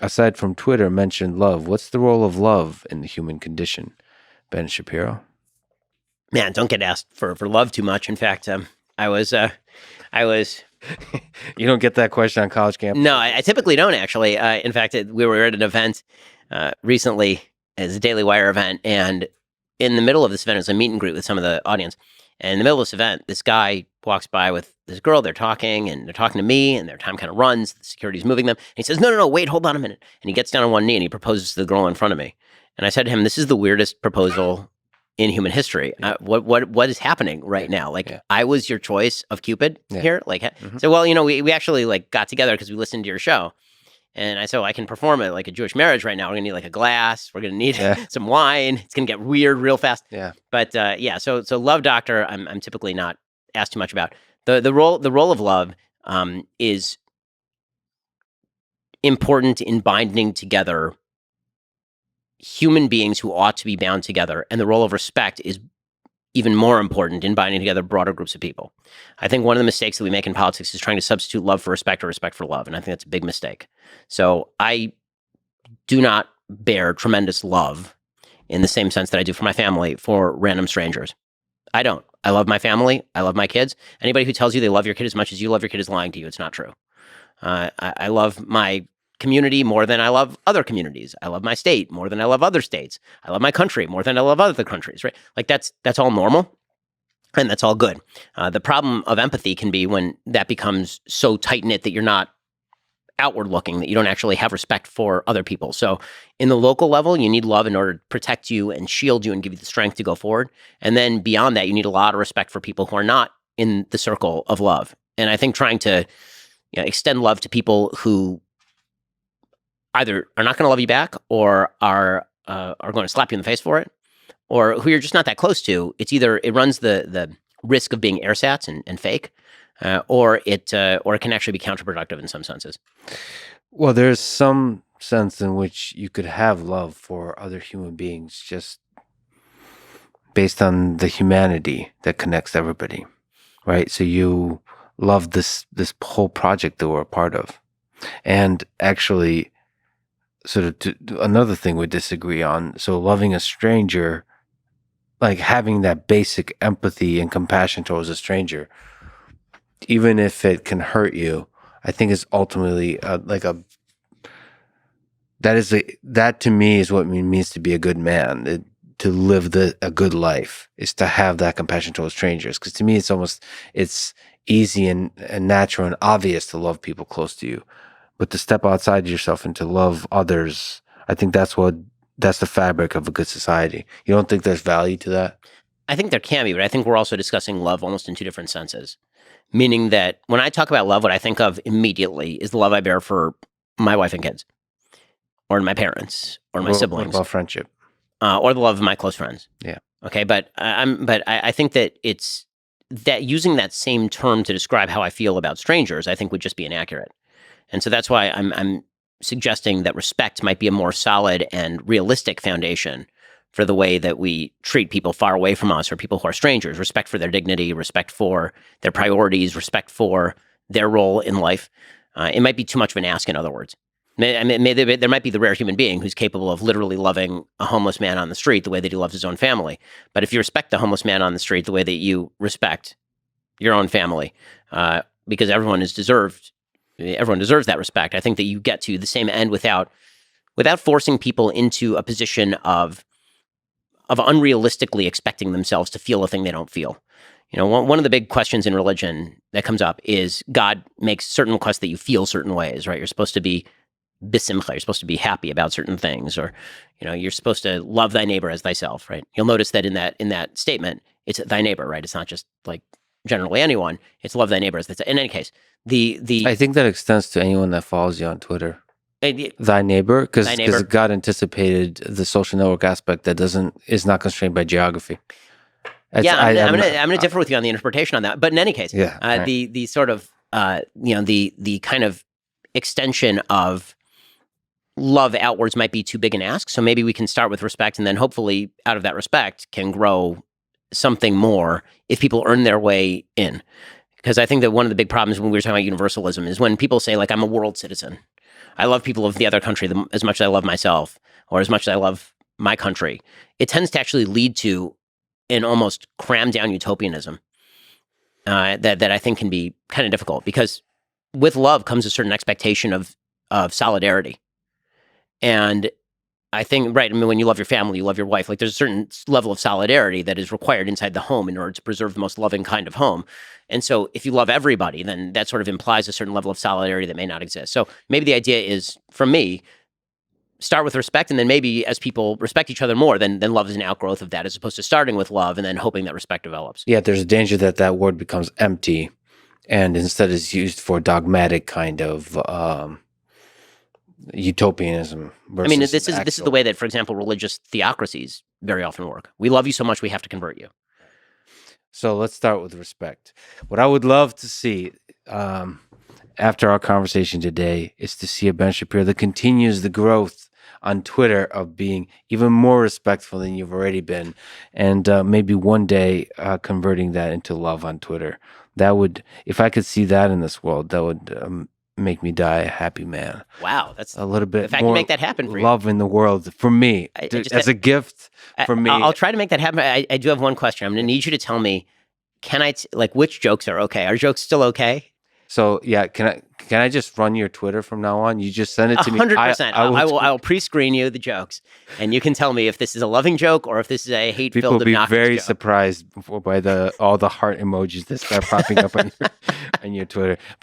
aside from Twitter, mentioned love. What's the role of love in the human condition, Ben Shapiro? Man, don't get asked for love too much. In fact, I was. You don't get that question on college campus? No, I typically don't actually. In fact, we were at an event recently, as a Daily Wire event, and in the middle of this event, it was a meet and greet with some of the audience. And in the middle of this event, this guy walks by with this girl. They're talking to me, and their time kind of runs. The security's moving them. And he says, no, wait, hold on a minute. And he gets down on one knee and he proposes to the girl in front of me. And I said to him, this is the weirdest proposal in human history. What is happening right now? Like, I was your choice of Cupid here. Like, so, well, we actually like got together because we listened to your show. And I said, I can perform it like a Jewish marriage right now. We're going to need like a glass. We're going to need some wine. It's going to get weird real fast. Yeah. But so Love Doctor, I'm typically not asked too much about. The role of love is important in binding together human beings who ought to be bound together. And the role of respect is even more important in binding together broader groups of people. I think one of the mistakes that we make in politics is trying to substitute love for respect or respect for love. And I think that's a big mistake. So I do not bear tremendous love in the same sense that I do for my family for random strangers. I don't. I love my family. I love my kids. Anybody who tells you they love your kid as much as you love your kid is lying to you. It's not true. I love my community more than I love other communities. I love my state more than I love other states. I love my country more than I love other countries, right? Like that's all normal and that's all good. The problem of empathy can be when that becomes so tight-knit that you're not outward looking, that you don't actually have respect for other people. So in the local level, you need love in order to protect you and shield you and give you the strength to go forward. And then beyond that, you need a lot of respect for people who are not in the circle of love. And I think trying to extend love to people who either are not going to love you back or are going to slap you in the face for it, or who you're just not that close to, it's either it runs the risk of being airsats and fake, or it can actually be counterproductive in some senses. Well, there's some sense in which you could have love for other human beings just based on the humanity that connects everybody, right? So you love this whole project that we're a part of. And actually, sort of another thing we disagree on, so loving a stranger, like having that basic empathy and compassion towards a stranger, even if it can hurt you, I think is ultimately that to me is what it means to be a good man. To live a good life is to have that compassion towards strangers. Because to me, it's easy and natural and obvious to love people close to you. But to step outside yourself and to love others, I think that's the fabric of a good society. You don't think there's value to that? I think there can be, but I think we're also discussing love almost in two different senses. Meaning that when I talk about love, what I think of immediately is the love I bear for my wife and kids, or my parents, or my siblings. What about friendship? Or the love of my close friends. Yeah. Okay, but I think that it's that using that same term to describe how I feel about strangers, I think would just be inaccurate. And so that's why I'm suggesting that respect might be a more solid and realistic foundation for the way that we treat people far away from us or people who are strangers. Respect for their dignity, respect for their priorities, respect for their role in life. It might be too much of an ask, in other words. There might be the rare human being who's capable of literally loving a homeless man on the street the way that he loves his own family. But if you respect the homeless man on the street the way that you respect your own family, because everyone deserves that respect, I think that you get to the same end without forcing people into a position of unrealistically expecting themselves to feel a thing they don't feel. One of the big questions in religion that comes up is God makes certain requests that you feel certain ways, right? You're supposed to be bisimcha, you're supposed to be happy about certain things, or you're supposed to love thy neighbor as thyself, right? You'll notice that in that statement, it's thy neighbor, right? It's not just like generally anyone. It's love thy neighbor as thyself. In any case, I think that extends to anyone that follows you on Twitter. Thy neighbor, because God anticipated the social network aspect that is not constrained by geography. I'm going to differ with you on the interpretation on that. But in any case, right. The sort of the kind of extension of love outwards might be too big an ask. So maybe we can start with respect, and then hopefully out of that respect can grow something more if people earn their way in. Because I think that one of the big problems when we were talking about universalism is when people say, like, I'm a world citizen. I love people of the other country as much as I love myself, or as much as I love my country, it tends to actually lead to an almost crammed down utopianism that I think can be kind of difficult, because with love comes a certain expectation of solidarity. And I think, right, I mean, when you love your family, you love your wife, like there's a certain level of solidarity that is required inside the home in order to preserve the most loving kind of home. And so if you love everybody, then that sort of implies a certain level of solidarity that may not exist. So maybe the idea is, from me, start with respect, and then maybe as people respect each other more, then love is an outgrowth of that, as opposed to starting with love and then hoping that respect develops. Yeah, there's a danger that that word becomes empty, and instead is used for dogmatic kind of utopianism. I mean, this is the way that, for example, religious theocracies very often work. We love you so much we have to convert you. So let's start with respect. What I would love to see after our conversation today is to see a Ben Shapiro that continues the growth on Twitter of being even more respectful than you've already been, and maybe one day converting that into love on Twitter. That would, if I could see that in this world, that would make me die a happy man. Wow, that's a little bit if I more can make that happen for you. Love in the world for me, as a gift for me. I'll try to make that happen. I do have one question. I'm going to need you to tell me, can I like which jokes are okay? Are jokes still okay? So yeah, can I just run your Twitter from now on? You just send it to me. 100%. I will pre-screen you the jokes, and you can tell me if this is a loving joke or if this is a hate-filled, People will be very joke. surprised by all the heart emojis that start popping up on your Twitter. But